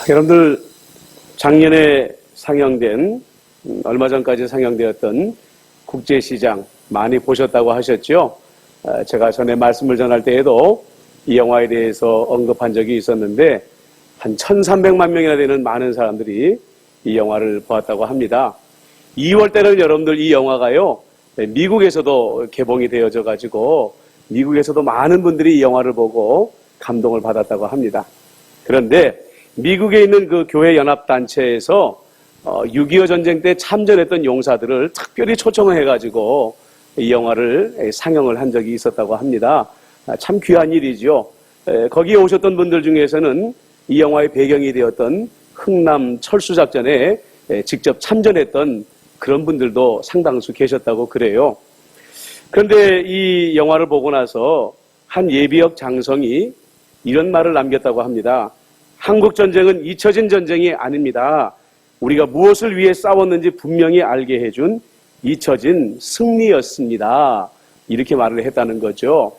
여러분들 작년에 상영된 얼마 전까지 상영되었던 국제시장 많이 보셨다고 하셨죠? 제가 전에 말씀을 전할 때에도 이 영화에 대해서 언급한 적이 있었는데 한 1,300만 명이나 되는 많은 사람들이 이 영화를 보았다고 합니다. 2월 때는 여러분들 이 영화가요 미국에서도 개봉이 되어져 가지고 미국에서도 많은 분들이 이 영화를 보고 감동을 받았다고 합니다. 그런데 미국에 있는 그 교회 연합단체에서 6.25 전쟁 때 참전했던 용사들을 특별히 초청을 해가지고 이 영화를 상영을 한 적이 있었다고 합니다. 참 귀한 일이죠. 거기에 오셨던 분들 중에서는 이 영화의 배경이 되었던 흥남 철수작전에 직접 참전했던 그런 분들도 상당수 계셨다고 그래요. 그런데 이 영화를 보고 나서 한 예비역 장성이 이런 말을 남겼다고 합니다. 한국전쟁은 잊혀진 전쟁이 아닙니다. 우리가 무엇을 위해 싸웠는지 분명히 알게 해준 잊혀진 승리였습니다. 이렇게 말을 했다는 거죠.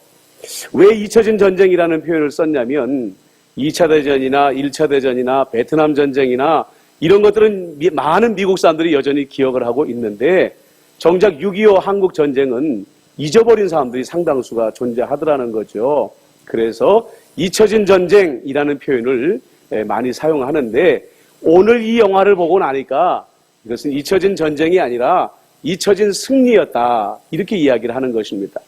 왜 잊혀진 전쟁이라는 표현을 썼냐면 2차 대전이나 1차 대전이나 베트남 전쟁이나 이런 것들은 많은 미국 사람들이 여전히 기억을 하고 있는데 정작 6.25 한국 전쟁은 잊어버린 사람들이 상당수가 존재하더라는 거죠. 그래서 잊혀진 전쟁이라는 표현을 많이 사용하는데 오늘 이 영화를 보고 나니까 이것은 잊혀진 전쟁이 아니라 잊혀진 승리였다 이렇게 이야기를 하는 것입니다.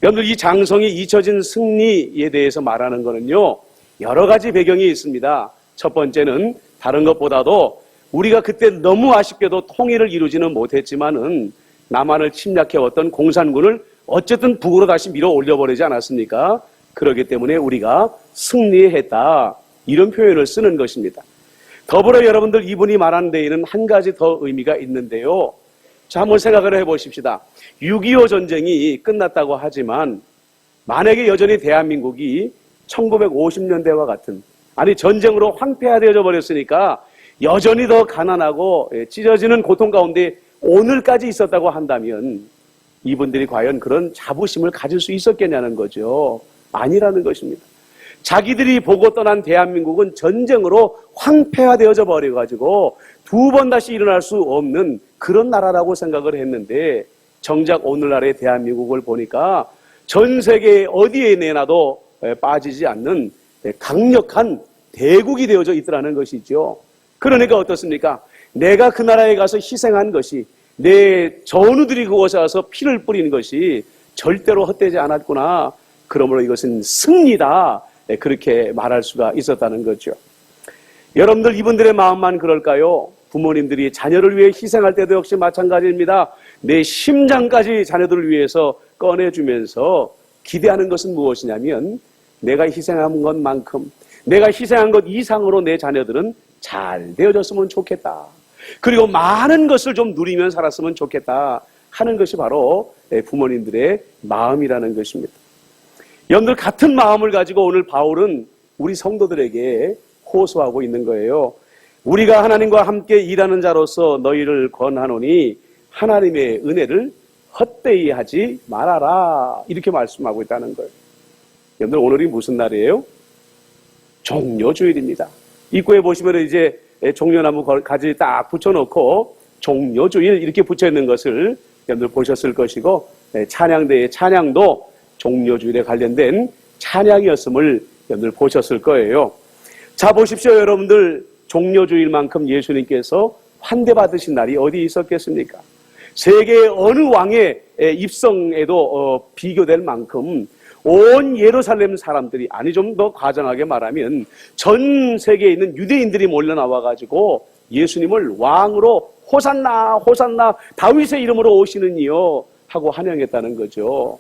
여러분들 이 장성이 잊혀진 승리에 대해서 말하는 것은요 여러 가지 배경이 있습니다. 첫 번째는 다른 것보다도 우리가 그때 너무 아쉽게도 통일을 이루지는 못했지만은 남한을 침략해왔던 공산군을 어쨌든 북으로 다시 밀어 올려버리지 않았습니까? 그렇기 때문에 우리가 승리했다 이런 표현을 쓰는 것입니다. 더불어 여러분들 이분이 말하는 데에는 한 가지 더 의미가 있는데요. 자, 한번 생각을 해보십시다. 6.25 전쟁이 끝났다고 하지만 만약에 여전히 대한민국이 1950년대와 같은 전쟁으로 황폐화되어 버렸으니까 여전히 더 가난하고 찢어지는 고통 가운데 오늘까지 있었다고 한다면 이분들이 과연 그런 자부심을 가질 수 있었겠냐는 거죠. 아니라는 것입니다. 자기들이 보고 떠난 대한민국은 전쟁으로 황폐화되어져 버려가지고 두 번 다시 일어날 수 없는 그런 나라라고 생각을 했는데 정작 오늘날의 대한민국을 보니까 전 세계 어디에 내놔도 빠지지 않는 강력한 대국이 되어져 있더라는 것이죠. 그러니까 어떻습니까? 내가 그 나라에 가서 희생한 것이 내 전우들이 그곳에 와서 피를 뿌리는 것이 절대로 헛되지 않았구나. 그러므로 이것은 승리다. 그렇게 말할 수가 있었다는 거죠. 여러분들 이분들의 마음만 그럴까요? 부모님들이 자녀를 위해 희생할 때도 역시 마찬가지입니다. 내 심장까지 자녀들을 위해서 꺼내주면서 기대하는 것은 무엇이냐면 내가 희생한 것만큼 내가 희생한 것 이상으로 내 자녀들은 잘 되어졌으면 좋겠다. 그리고 많은 것을 좀 누리면 살았으면 좋겠다 하는 것이 바로 부모님들의 마음이라는 것입니다. 여러분들 같은 마음을 가지고 오늘 바울은 우리 성도들에게 호소하고 있는 거예요. 우리가 하나님과 함께 일하는 자로서 너희를 권하노니 하나님의 은혜를 헛되이 하지 말아라. 이렇게 말씀하고 있다는 거예요. 여러분들 오늘이 무슨 날이에요? 종료주일입니다. 입구에 보시면 이제 종려나무 가지 딱 붙여놓고 종료주일 이렇게 붙여있는 것을 여러분들 보셨을 것이고 찬양대의 찬양도 종료주일에 관련된 찬양이었음을 여러분들 보셨을 거예요. 자 보십시오 여러분들 종료주일만큼 예수님께서 환대받으신 날이 어디 있었겠습니까? 세계 어느 왕의 입성에도 비교될 만큼 온 예루살렘 사람들이 좀 더 과장하게 말하면 전 세계에 있는 유대인들이 몰려 나와가지고 예수님을 왕으로 호산나 호산나 다윗의 이름으로 오시는 이요 하고 환영했다는 거죠.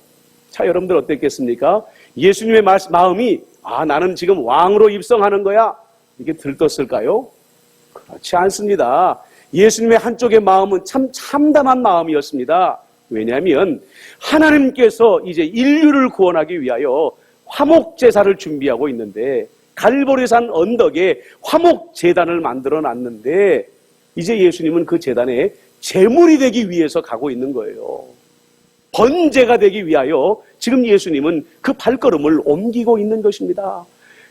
자 여러분들 어땠겠습니까? 예수님의 마음이 나는 지금 왕으로 입성하는 거야 이게 들떴을까요? 그렇지 않습니다. 예수님의 한쪽의 마음은 참 참담한 마음이었습니다. 왜냐하면 하나님께서 이제 인류를 구원하기 위하여 화목제사를 준비하고 있는데 갈보리산 언덕에 화목제단을 만들어 놨는데 이제 예수님은 그 제단에 제물이 되기 위해서 가고 있는 거예요. 번제가 되기 위하여 지금 예수님은 그 발걸음을 옮기고 있는 것입니다.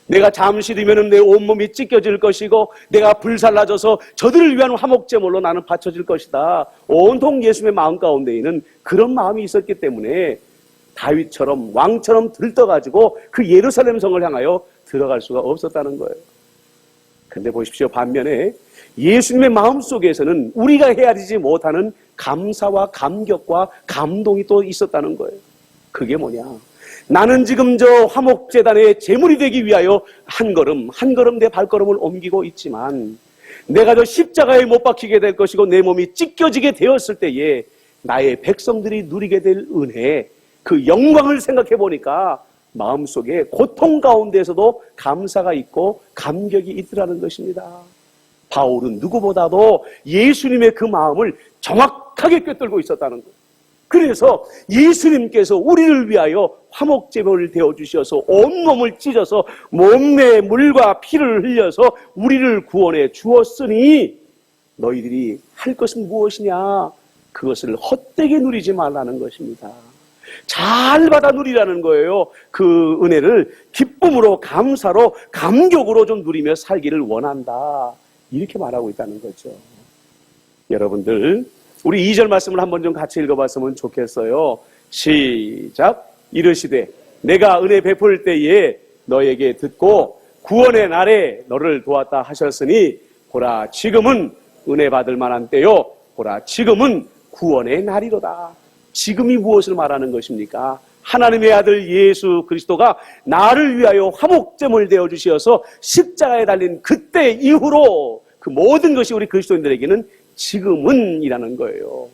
내가 잠시 뒤면은 내 온몸이 찢겨질 것이고 내가 불살라져서 저들을 위한 화목제물로 나는 바쳐질 것이다. 온통 예수님의 마음 가운데에는 그런 마음이 있었기 때문에 다윗처럼 왕처럼 들떠가지고 그 예루살렘 성을 향하여 들어갈 수가 없었다는 거예요. 근데 보십시오. 반면에 예수님의 마음 속에서는 우리가 헤아리지 못하는 감사와 감격과 감동이 또 있었다는 거예요. 그게 뭐냐? 나는 지금 저 화목제단의 제물이 되기 위하여 한 걸음 한 걸음 내 발걸음을 옮기고 있지만 내가 저 십자가에 못 박히게 될 것이고 내 몸이 찢겨지게 되었을 때에 나의 백성들이 누리게 될 은혜, 그 영광을 생각해 보니까 마음속에 고통 가운데에서도 감사가 있고 감격이 있더라는 것입니다. 바울은 누구보다도 예수님의 그 마음을 정확하게 꿰뚫고 있었다는 거예요. 그래서 예수님께서 우리를 위하여 화목제물을 되어주셔서 온몸을 찢어서 몸에 물과 피를 흘려서 우리를 구원해 주었으니 너희들이 할 것은 무엇이냐? 그것을 헛되게 누리지 말라는 것입니다. 잘 받아 누리라는 거예요. 그 은혜를 기쁨으로 감사로 감격으로 좀 누리며 살기를 원한다. 이렇게 말하고 있다는 거죠. 여러분들 우리 2절 말씀을 한번 좀 같이 읽어봤으면 좋겠어요. 시작. 이르시되 내가 은혜 베풀 때에 너에게 듣고 구원의 날에 너를 도왔다 하셨으니 보라 지금은 은혜 받을 만한 때요. 보라 지금은 구원의 날이로다. 지금이 무엇을 말하는 것입니까? 하나님의 아들 예수 그리스도가 나를 위하여 화목제물 되어주시어서 십자가에 달린 그때 이후로 그 모든 것이 우리 그리스도인들에게는 지금은 이라는 거예요.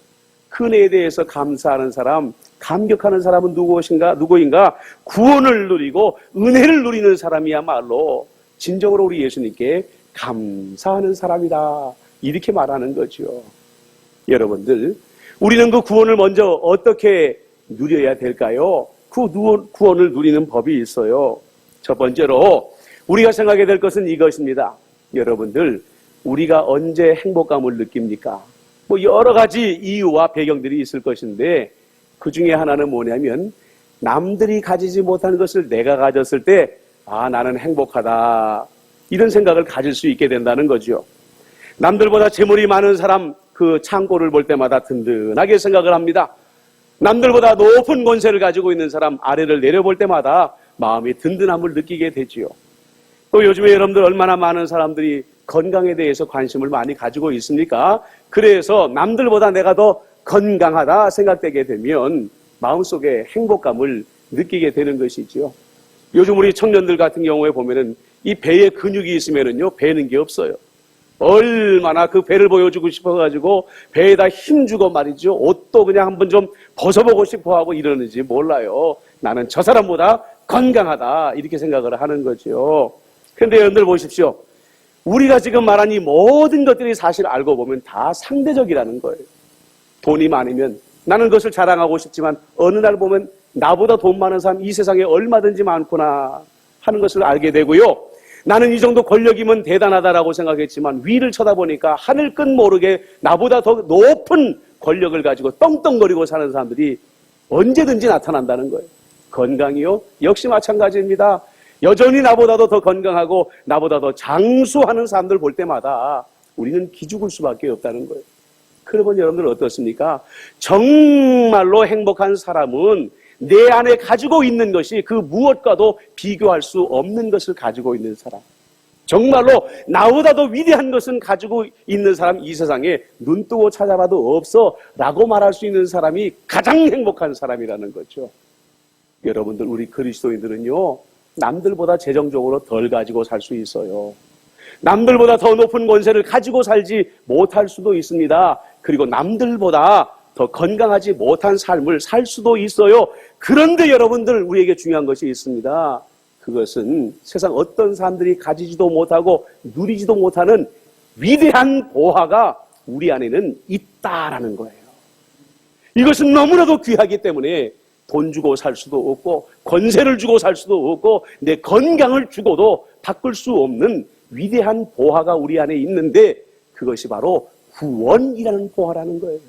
그 은혜에 대해서 감사하는 사람, 감격하는 사람은 누구인가? 구원을 누리고 은혜를 누리는 사람이야말로 진정으로 우리 예수님께 감사하는 사람이다. 이렇게 말하는 거죠. 여러분들, 우리는 그 구원을 먼저 어떻게 누려야 될까요? 그 구원을 누리는 법이 있어요. 첫 번째로 우리가 생각해야 될 것은 이것입니다. 여러분들, 우리가 언제 행복감을 느낍니까? 여러 가지 이유와 배경들이 있을 것인데 그 중에 하나는 뭐냐면 남들이 가지지 못한 것을 내가 가졌을 때 나는 행복하다. 이런 생각을 가질 수 있게 된다는 거죠. 남들보다 재물이 많은 사람 그 창고를 볼 때마다 든든하게 생각을 합니다. 남들보다 높은 권세를 가지고 있는 사람 아래를 내려볼 때마다 마음이 든든함을 느끼게 되지요. 또 요즘에 여러분들 얼마나 많은 사람들이 건강에 대해서 관심을 많이 가지고 있습니까? 그래서 남들보다 내가 더 건강하다 생각되게 되면 마음속에 행복감을 느끼게 되는 것이지요. 요즘 우리 청년들 같은 경우에 보면은 이 배에 근육이 있으면은요, 배는 게 없어요. 얼마나 그 배를 보여주고 싶어가지고 배에다 힘주고 말이죠. 옷도 그냥 한번 좀 벗어보고 싶어하고 이러는지 몰라요. 나는 저 사람보다 건강하다 이렇게 생각을 하는 거죠. 그런데 여러분들 보십시오. 우리가 지금 말한 이 모든 것들이 사실 알고 보면 다 상대적이라는 거예요. 돈이 많으면 나는 그것을 자랑하고 싶지만 어느 날 보면 나보다 돈 많은 사람 이 세상에 얼마든지 많구나 하는 것을 알게 되고요. 나는 이 정도 권력이면 대단하다라고 생각했지만 위를 쳐다보니까 하늘 끝 모르게 나보다 더 높은 권력을 가지고 떵떵거리고 사는 사람들이 언제든지 나타난다는 거예요. 건강이요? 역시 마찬가지입니다. 여전히 나보다도 더 건강하고 나보다 더 장수하는 사람들 볼 때마다 우리는 기죽을 수밖에 없다는 거예요. 그러면 여러분들 어떻습니까? 정말로 행복한 사람은 내 안에 가지고 있는 것이 그 무엇과도 비교할 수 없는 것을 가지고 있는 사람. 정말로 나보다 더 위대한 것은 가지고 있는 사람 이 세상에 눈 뜨고 찾아봐도 없어 라고 말할 수 있는 사람이 가장 행복한 사람이라는 거죠. 여러분들 우리 그리스도인들은요. 남들보다 재정적으로 덜 가지고 살 수 있어요. 남들보다 더 높은 권세를 가지고 살지 못할 수도 있습니다. 그리고 남들보다 더 건강하지 못한 삶을 살 수도 있어요. 그런데 여러분들 우리에게 중요한 것이 있습니다. 그것은 세상 어떤 사람들이 가지지도 못하고 누리지도 못하는 위대한 보화가 우리 안에는 있다라는 거예요. 이것은 너무나도 귀하기 때문에 돈 주고 살 수도 없고 권세를 주고 살 수도 없고 내 건강을 주고도 바꿀 수 없는 위대한 보화가 우리 안에 있는데 그것이 바로 구원이라는 보화라는 거예요.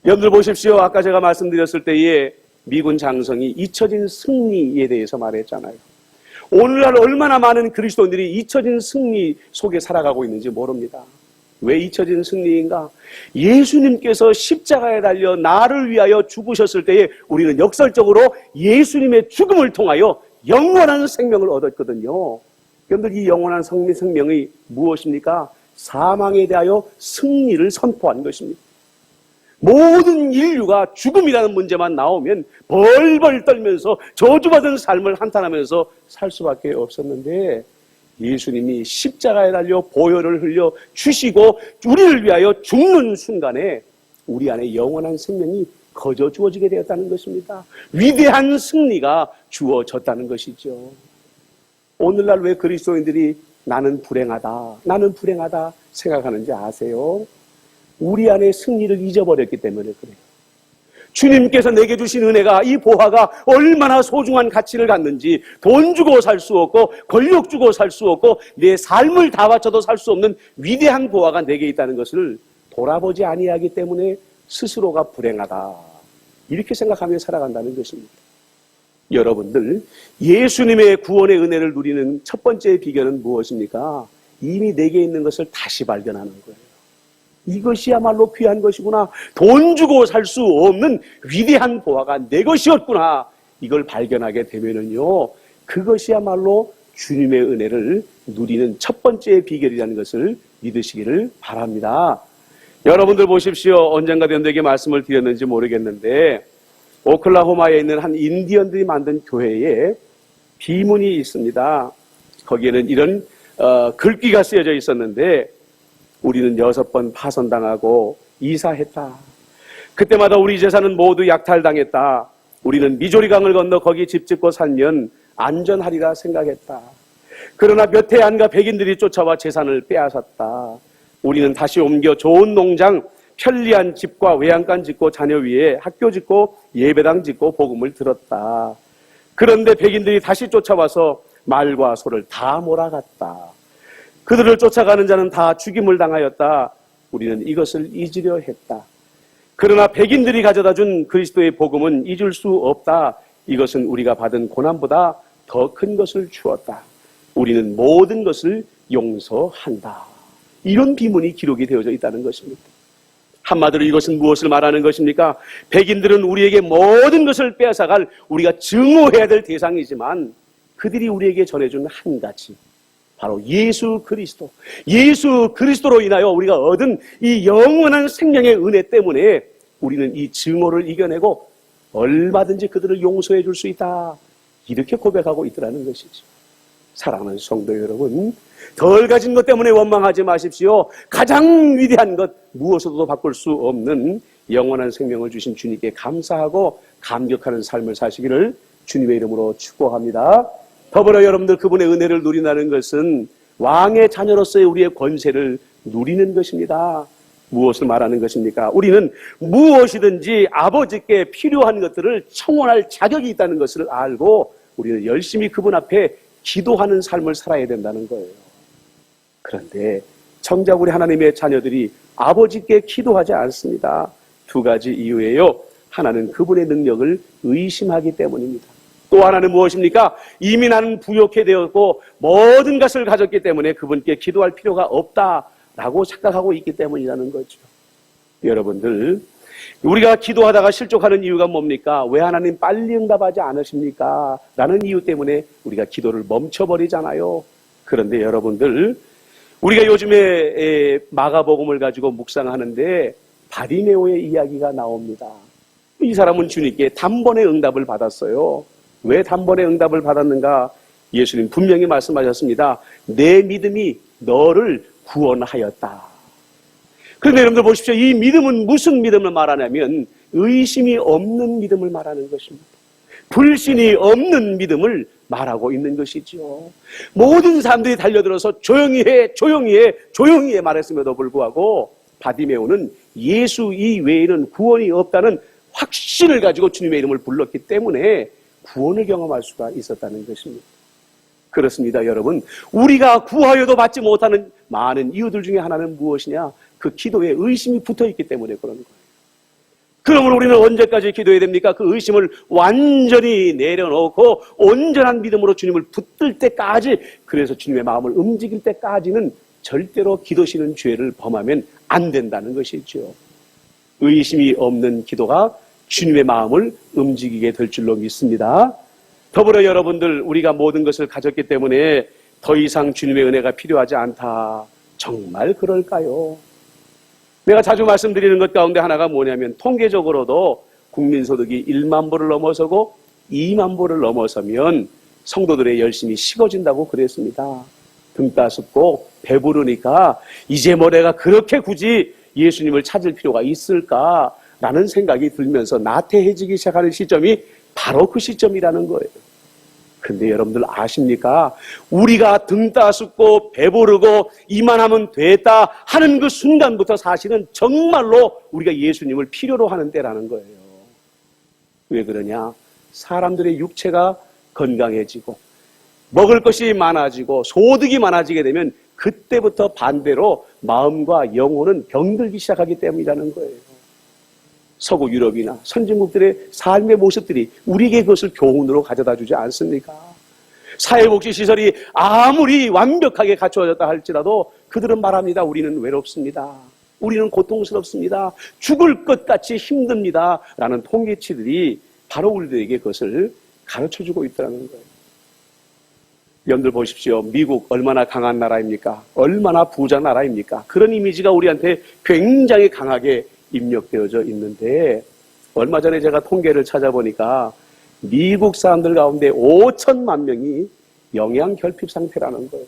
여러분들 보십시오. 아까 제가 말씀드렸을 때에 미군 장성이 잊혀진 승리에 대해서 말했잖아요. 오늘날 얼마나 많은 그리스도인들이 잊혀진 승리 속에 살아가고 있는지 모릅니다. 왜 잊혀진 승리인가? 예수님께서 십자가에 달려 나를 위하여 죽으셨을 때에 우리는 역설적으로 예수님의 죽음을 통하여 영원한 생명을 얻었거든요. 그런데 이 영원한 생명이 무엇입니까? 사망에 대하여 승리를 선포한 것입니다. 모든 인류가 죽음이라는 문제만 나오면 벌벌 떨면서 저주받은 삶을 한탄하면서 살 수밖에 없었는데, 예수님이 십자가에 달려 보혈을 흘려 주시고 우리를 위하여 죽는 순간에 우리 안에 영원한 생명이 거저 주어지게 되었다는 것입니다. 위대한 승리가 주어졌다는 것이죠. 오늘날 왜 그리스도인들이 나는 불행하다 생각하는지 아세요? 우리 안에 승리를 잊어버렸기 때문에 그래요. 주님께서 내게 주신 은혜가, 이 보화가 얼마나 소중한 가치를 갖는지, 돈 주고 살 수 없고 권력 주고 살 수 없고 내 삶을 다 바쳐도 살 수 없는 위대한 보화가 내게 있다는 것을 돌아보지 아니하기 때문에 스스로가 불행하다, 이렇게 생각하며 살아간다는 것입니다. 여러분들, 예수님의 구원의 은혜를 누리는 첫 번째 비결은 무엇입니까? 이미 내게 있는 것을 다시 발견하는 거예요. 이것이야말로 귀한 것이구나. 돈 주고 살 수 없는 위대한 보화가 내 것이었구나. 이걸 발견하게 되면은요, 그것이야말로 주님의 은혜를 누리는 첫 번째 비결이라는 것을 믿으시기를 바랍니다. 여러분들 보십시오. 언젠가 연대에게 말씀을 드렸는지 모르겠는데, 오클라호마에 있는 한 인디언들이 만든 교회에 비문이 있습니다. 거기에는 이런 글귀가 쓰여져 있었는데, 우리는 6번 파손당하고 이사했다. 그때마다 우리 재산은 모두 약탈당했다. 우리는 미조리강을 건너 거기 집 짓고 살면 안전하리라 생각했다. 그러나 몇 해 안가 백인들이 쫓아와 재산을 빼앗았다. 우리는 다시 옮겨 좋은 농장, 편리한 집과 외양간 짓고 자녀 위에 학교 짓고 예배당 짓고 복음을 들었다. 그런데 백인들이 다시 쫓아와서 말과 소를 다 몰아갔다. 그들을 쫓아가는 자는 다 죽임을 당하였다. 우리는 이것을 잊으려 했다. 그러나 백인들이 가져다 준 그리스도의 복음은 잊을 수 없다. 이것은 우리가 받은 고난보다 더 큰 것을 주었다. 우리는 모든 것을 용서한다. 이런 비문이 기록이 되어져 있다는 것입니다. 한마디로 이것은 무엇을 말하는 것입니까? 백인들은 우리에게 모든 것을 빼앗아갈 우리가 증오해야 될 대상이지만, 그들이 우리에게 전해준 한 가지, 바로 예수 그리스도로 인하여 우리가 얻은 이 영원한 생명의 은혜 때문에 우리는 이 증오를 이겨내고 얼마든지 그들을 용서해 줄 수 있다, 이렇게 고백하고 있더라는 것이죠. 사랑하는 성도 여러분, 덜 가진 것 때문에 원망하지 마십시오. 가장 위대한 것, 무엇으로도 바꿀 수 없는 영원한 생명을 주신 주님께 감사하고 감격하는 삶을 사시기를 주님의 이름으로 축복합니다. 더불어 여러분들, 그분의 은혜를 누린다는 것은 왕의 자녀로서의 우리의 권세를 누리는 것입니다. 무엇을 말하는 것입니까? 우리는 무엇이든지 아버지께 필요한 것들을 청원할 자격이 있다는 것을 알고 우리는 열심히 그분 앞에 기도하는 삶을 살아야 된다는 거예요. 그런데 정작 우리 하나님의 자녀들이 아버지께 기도하지 않습니다. 두 가지 이유예요. 하나는 그분의 능력을 의심하기 때문입니다. 또 하나는 무엇입니까? 이미 나는 부욕해 되었고 모든 것을 가졌기 때문에 그분께 기도할 필요가 없다라고 착각하고 있기 때문이라는 거죠. 여러분들, 우리가 기도하다가 실족하는 이유가 뭡니까? 왜 하나님 빨리 응답하지 않으십니까? 라는 이유 때문에 우리가 기도를 멈춰버리잖아요. 그런데 여러분들, 우리가 요즘에 마가복음을 가지고 묵상하는데 바리메오의 이야기가 나옵니다. 이 사람은 주님께 단번에 응답을 받았어요. 왜 단번에 응답을 받았는가? 예수님 분명히 말씀하셨습니다. 내 믿음이 너를 구원하였다. 그런데 여러분들 보십시오. 이 믿음은 무슨 믿음을 말하냐면 의심이 없는 믿음을 말하는 것입니다. 불신이 없는 믿음을 말하고 있는 것이죠. 모든 사람들이 달려들어서 조용히 해 말했음에도 불구하고 바디메오는 예수 이외에는 구원이 없다는 확신을 가지고 주님의 이름을 불렀기 때문에 구원을 경험할 수가 있었다는 것입니다. 그렇습니다, 여러분. 우리가 구하여도 받지 못하는 많은 이유들 중에 하나는 무엇이냐? 그 기도에 의심이 붙어있기 때문에 그런 거예요. 그 그러면 우리는 언제까지 기도해야 됩니까? 그 의심을 완전히 내려놓고 온전한 믿음으로 주님을 붙들 때까지, 그래서 주님의 마음을 움직일 때까지는 절대로 기도시는 죄를 범하면 안 된다는 것이죠. 의심이 없는 기도가 주님의 마음을 움직이게 될 줄로 믿습니다. 더불어 여러분들, 우리가 모든 것을 가졌기 때문에 더 이상 주님의 은혜가 필요하지 않다. 정말 그럴까요? 내가 자주 말씀드리는 것 가운데 하나가 뭐냐면, 통계적으로도 국민소득이 1만 불을 넘어서고 2만 불을 넘어서면 성도들의 열심이 식어진다고 그랬습니다. 등 따숩고 배부르니까 이제 뭐 내가 그렇게 굳이 예수님을 찾을 필요가 있을까라는 생각이 들면서 나태해지기 시작하는 시점이 바로 그 시점이라는 거예요. 근데 여러분들 아십니까? 우리가 등 따숩고 배부르고 이만하면 됐다 하는 그 순간부터 사실은 정말로 우리가 예수님을 필요로 하는 때라는 거예요. 왜 그러냐? 사람들의 육체가 건강해지고 먹을 것이 많아지고 소득이 많아지게 되면 그때부터 반대로 마음과 영혼은 병들기 시작하기 때문이라는 거예요. 서구 유럽이나 선진국들의 삶의 모습들이 우리에게 그것을 교훈으로 가져다 주지 않습니까? 사회복지시설이 아무리 완벽하게 갖추어졌다 할지라도 그들은 말합니다. 우리는 외롭습니다. 우리는 고통스럽습니다. 죽을 것 같이 힘듭니다. 라는 통계치들이 바로 우리들에게 그것을 가르쳐주고 있다는 거예요. 여러분들 보십시오. 미국 얼마나 강한 나라입니까? 얼마나 부자 나라입니까? 그런 이미지가 우리한테 굉장히 강하게 입력되어져 있는데, 얼마 전에 제가 통계를 찾아보니까 미국 사람들 가운데 5천만 명이 영양결핍 상태라는 거예요.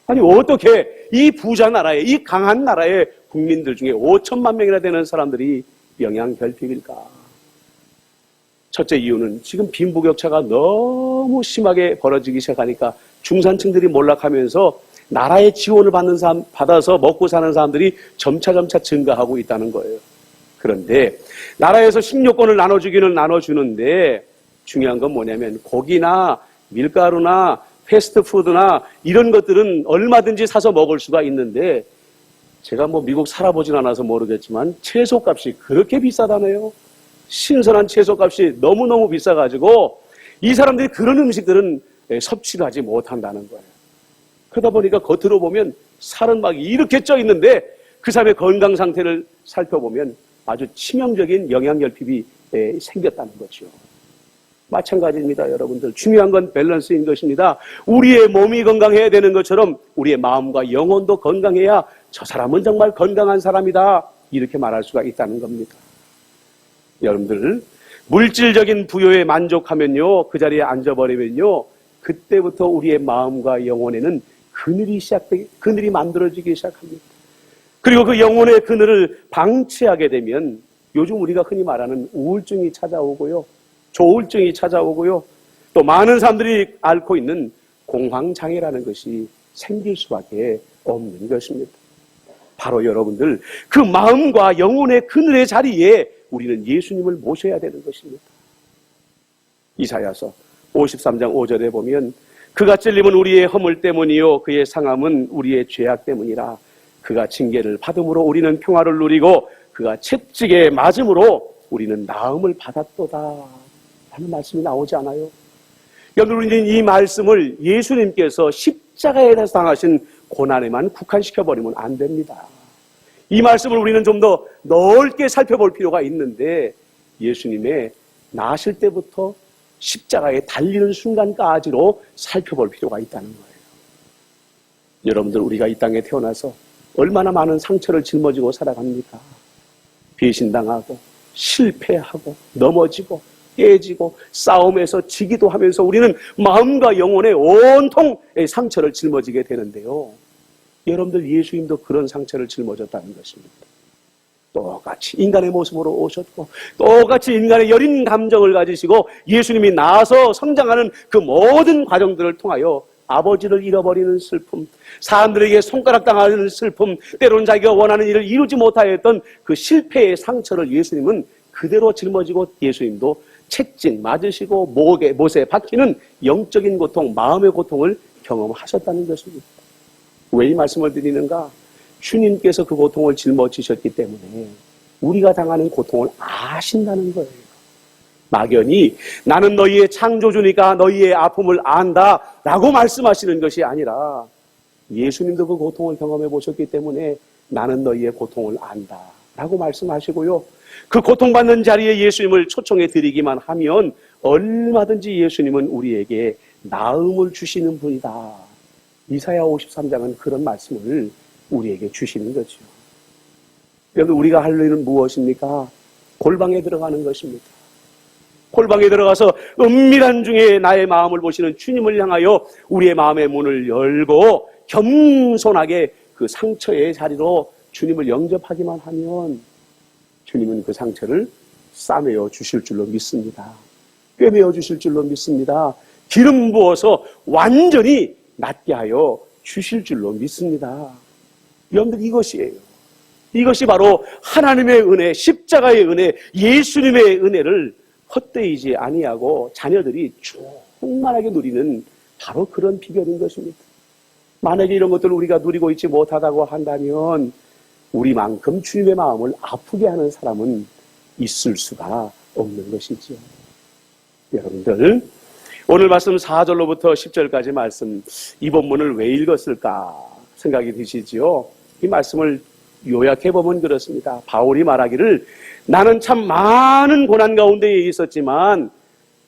아니 어떻게 이 부자 나라에, 이 강한 나라의 국민들 중에 5천만 명이나 되는 사람들이 영양결핍일까? 첫째 이유는 지금 빈부격차가 너무 심하게 벌어지기 시작하니까 중산층들이 몰락하면서 나라의 지원을 받아서 먹고 사는 사람들이 점차 증가하고 있다는 거예요. 그런데 나라에서 식료권을 나눠주기는 나눠주는데 중요한 건 뭐냐면 고기나 밀가루나 패스트푸드나 이런 것들은 얼마든지 사서 먹을 수가 있는데, 제가 뭐 미국 살아보진 않아서 모르겠지만 채소값이 그렇게 비싸다네요. 신선한 채소값이 너무너무 비싸가지고 이 사람들이 그런 음식들은 섭취를 하지 못한다는 거예요. 그러다 보니까 겉으로 보면 살은 막 이렇게 쪄 있는데 그 사람의 건강 상태를 살펴보면 아주 치명적인 영양결핍이 생겼다는 거죠. 마찬가지입니다, 여러분들. 중요한 건 밸런스인 것입니다. 우리의 몸이 건강해야 되는 것처럼 우리의 마음과 영혼도 건강해야 저 사람은 정말 건강한 사람이다, 이렇게 말할 수가 있다는 겁니다. 여러분들, 물질적인 부여에 만족하면요, 그 자리에 앉아버리면요, 그때부터 우리의 마음과 영혼에는 그늘이 만들어지기 시작합니다. 그리고 그 영혼의 그늘을 방치하게 되면 요즘 우리가 흔히 말하는 우울증이 찾아오고요, 조울증이 찾아오고요, 또 많은 사람들이 앓고 있는 공황장애라는 것이 생길 수밖에 없는 것입니다. 바로 여러분들, 그 마음과 영혼의 그늘의 자리에 우리는 예수님을 모셔야 되는 것입니다. 이사야서 53장 5절에 보면 그가 찔림은 우리의 허물 때문이요 그의 상함은 우리의 죄악 때문이라. 그가 징계를 받음으로 우리는 평화를 누리고 그가 채찍에 맞음으로 우리는 나음을 받았도다 하는 말씀이 나오지 않아요? 여러분, 우리는 이 말씀을 예수님께서 십자가에서 당하신 고난에만 국한시켜버리면 안 됩니다. 이 말씀을 우리는 좀 더 넓게 살펴볼 필요가 있는데, 예수님의 나실 때부터 십자가에 달리는 순간까지로 살펴볼 필요가 있다는 거예요. 여러분들, 우리가 이 땅에 태어나서 얼마나 많은 상처를 짊어지고 살아갑니까? 배신당하고 실패하고 넘어지고 깨지고 싸움에서 지기도 하면서 우리는 마음과 영혼에 온통 상처를 짊어지게 되는데요, 여러분들, 예수님도 그런 상처를 짊어졌다는 것입니다. 똑같이 인간의 모습으로 오셨고 똑같이 인간의 여린 감정을 가지시고 예수님이 나와서 성장하는 그 모든 과정들을 통하여 아버지를 잃어버리는 슬픔, 사람들에게 손가락당하는 슬픔, 때로는 자기가 원하는 일을 이루지 못하였던 그 실패의 상처를 예수님은 그대로 짊어지고, 예수님도 채찍 맞으시고 못에 박히는 영적인 고통, 마음의 고통을 경험하셨다는 것입니다. 왜 이 말씀을 드리는가? 주님께서 그 고통을 짊어지셨기 때문에 우리가 당하는 고통을 아신다는 거예요. 막연히 나는 너희의 창조주니까 너희의 아픔을 안다 라고 말씀하시는 것이 아니라 예수님도 그 고통을 경험해 보셨기 때문에 나는 너희의 고통을 안다 라고 말씀하시고요. 그 고통받는 자리에 예수님을 초청해 드리기만 하면 얼마든지 예수님은 우리에게 나음을 주시는 분이다. 이사야 53장은 그런 말씀을 우리에게 주시는 거죠. 여러분, 우리가 할 일은 무엇입니까? 골방에 들어가는 것입니다. 골방에 들어가서 은밀한 중에 나의 마음을 보시는 주님을 향하여 우리의 마음의 문을 열고 겸손하게 그 상처의 자리로 주님을 영접하기만 하면 주님은 그 상처를 싸매어 주실 줄로 믿습니다. 꿰매어 주실 줄로 믿습니다. 기름 부어서 완전히 낫게 하여 주실 줄로 믿습니다. 여러분들, 이것이에요. 이것이 바로 하나님의 은혜, 십자가의 은혜, 예수님의 은혜를 헛되이지 아니하고 자녀들이 충만하게 누리는 바로 그런 비결인 것입니다. 만약에 이런 것들을 우리가 누리고 있지 못하다고 한다면 우리만큼 주님의 마음을 아프게 하는 사람은 있을 수가 없는 것이죠. 여러분들, 오늘 말씀 4절로부터 10절까지 말씀, 이 본문을 왜 읽었을까 생각이 드시지요? 이 말씀을 요약해보면 그렇습니다. 바울이 말하기를 나는 참 많은 고난 가운데에 있었지만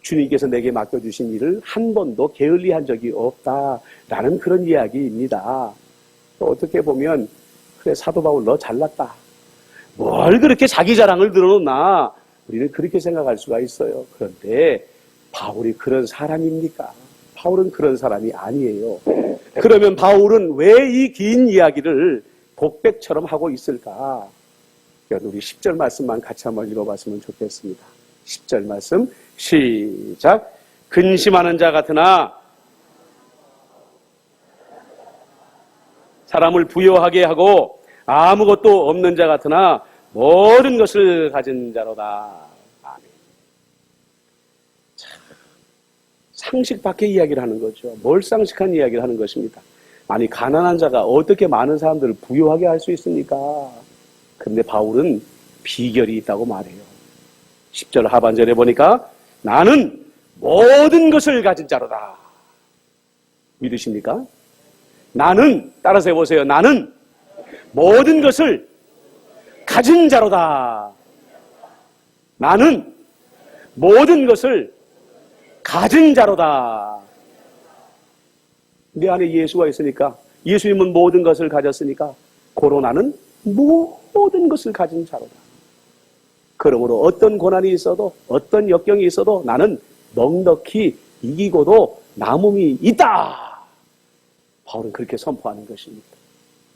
주님께서 내게 맡겨주신 일을 한 번도 게을리한 적이 없다라는 그런 이야기입니다. 또 어떻게 보면 그래, 사도 바울 너 잘났다. 뭘 그렇게 자기 자랑을 늘어놓나? 우리는 그렇게 생각할 수가 있어요. 그런데 바울이 그런 사람입니까? 바울은 그런 사람이 아니에요. 그러면 바울은 왜 이 긴 이야기를 독백처럼 하고 있을까? 우리 10절 말씀만 같이 한번 읽어봤으면 좋겠습니다. 10절 말씀 시작. 근심하는 자 같으나 사람을 부요하게 하고 아무것도 없는 자 같으나 모든 것을 가진 자로다. 아멘. 자, 상식 밖의 이야기를 하는 거죠. 뭘 상식한 이야기를 하는 것입니다. 아니, 가난한 자가 어떻게 많은 사람들을 부요하게 할 수 있습니까? 그런데 바울은 비결이 있다고 말해요. 10절 하반절에 보니까 나는 모든 것을 가진 자로다. 믿으십니까? 나는, 따라서 해보세요. 나는 모든 것을 가진 자로다. 나는 모든 것을 가진 자로다. 내 안에 예수가 있으니까, 예수님은 모든 것을 가졌으니까 고로나는 모든 것을 가진 자로다. 그러므로 어떤 고난이 있어도 어떤 역경이 있어도 나는 넉넉히 이기고도 남음이 있다. 바울은 그렇게 선포하는 것입니다.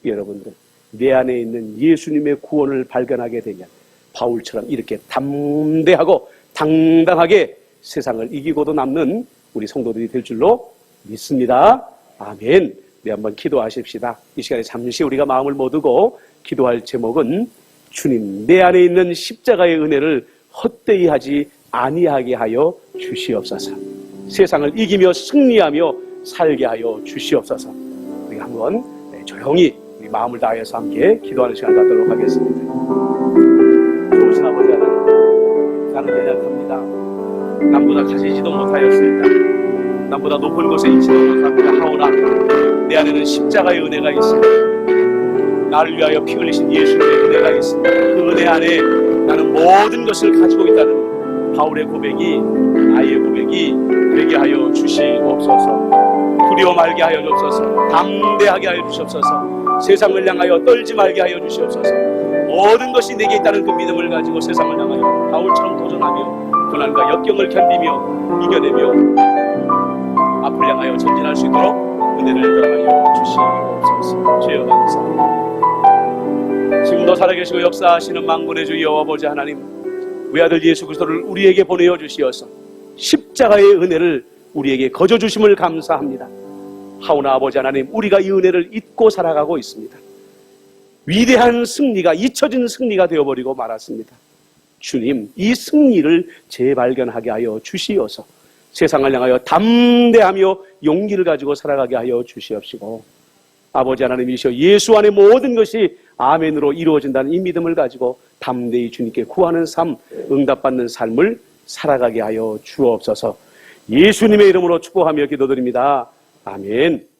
여러분들, 내 안에 있는 예수님의 구원을 발견하게 되면 바울처럼 이렇게 담대하고 당당하게 세상을 이기고도 남는 우리 성도들이 될 줄로 믿습니다. 아멘. 네, 한번 기도하십시다. 이 시간에 잠시 우리가 마음을 모두고 기도할 제목은 주님, 내 안에 있는 십자가의 은혜를 헛되이 하지 아니하게 하여 주시옵소서. 세상을 이기며 승리하며 살게 하여 주시옵소서. 우리 한번 조용히 우리 마음을 다해서 함께 기도하는 시간 갖도록 하겠습니다. 좋으신 아버지 하나님, 나는 연약합니다. 남보다 가지지도 못하였습니다. 남보다 높은 곳에 있지도 못합니다. 하오나 내 안에는 십자가의 은혜가 있습니다. 나를 위하여 피 흘리신 예수님의 은혜가 있습니다. 그 은혜 안에 나는 모든 것을 가지고 있다는 바울의 고백이, 나의 고백이 되게 하여 주시옵소서. 두려워 말게 하여 주옵소서. 담대하게 하여 주시옵소서. 세상을 향하여 떨지 말게 하여 주시옵소서. 모든 것이 내게 있다는 그 믿음을 가지고 세상을 향하여 바울처럼 도전하며 고난과 역경을 견디며 이겨내며 앞을 향하여 전진할 수 있도록 은혜를 더하여 주시옵소서. 주여 감사합니다. 지금도 살아계시고 역사하시는 만군의 주 여호와 아버지 하나님, 외아들 예수 그리스도를 우리에게 보내어 주시어서 십자가의 은혜를 우리에게 거저 주심을 감사합니다. 하오나 아버지 하나님, 우리가 이 은혜를 잊고 살아가고 있습니다. 위대한 승리가 잊혀진 승리가 되어버리고 말았습니다. 주님, 이 승리를 재발견하게 하여 주시어서 세상을 향하여 담대하며 용기를 가지고 살아가게 하여 주시옵시고, 아버지 하나님이시여 예수 안에 모든 것이 아멘으로 이루어진다는 이 믿음을 가지고 담대히 주님께 구하는 삶, 응답받는 삶을 살아가게 하여 주옵소서. 예수님의 이름으로 축복하며 기도드립니다. 아멘.